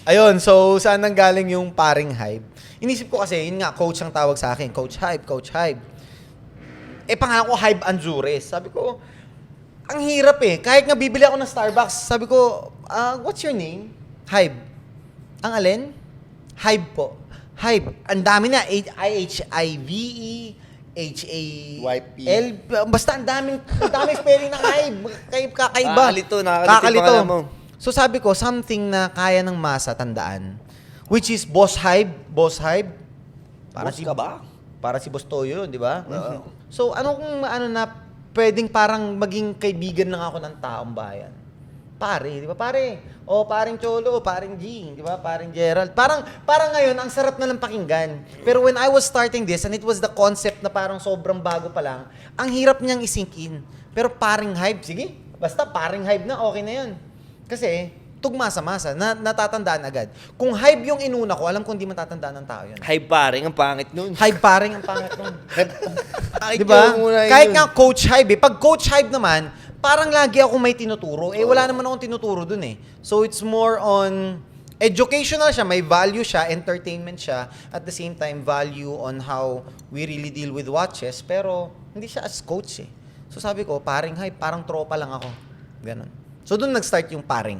Ayun, so saan nanggaling yung paring Hybe? Inisip ko kasi, yun nga, coach ang tawag sa akin. Coach Hybe, Coach Hybe. Eh, pangalan ko Hybe Anzures. Sabi ko, ang hirap eh. Kahit nga bibili ako ng Starbucks, sabi ko, what's your name? Hybe. Ang alin? Hybe po. Hybe. Ang dami na. I-H-I-V-E, H-A-L. Basta ang daming spelling ng Hybe. Kakaiba. Nakakalito. So sabi ko, something na kaya ng masa tandaan. Which is Boss Hybe. Boss Hybe. Boss ka ba? Para si Boss Toyo yun, di ba? So ano kung na pwedeng parang maging kaibigan lang ako ng taong bayan? Pare, di ba pare? O paring Cholo, paring G, di ba? Paring Gerald. Parang ngayon, ang sarap na lang pakinggan. Pero when I was starting this, and it was the concept na parang sobrang bago pa lang, ang hirap niyang isink in. Pero paring Hybe, sige, basta paring Hybe na, okay na yun. Kasi, tugma sa masa, natatandaan agad. Kung Hybe yung inuna ko, alam kong hindi matatandaan ng tao yun. Hybe paring, ang pangit nun. Hybe paring ang pangit nun. Di ba? Kahit nga Coach Hybe, pag Coach Hybe naman, parang lagi ako may tinuturo. Eh, wala naman akong tinuturo dun eh. So, it's more on educational siya, may value siya, entertainment siya, at the same time, value on how we really deal with watches, pero hindi siya as coach eh. So, sabi ko, paring Hybe, parang tropa lang ako. Ganon. So, dun nag-start yung paring.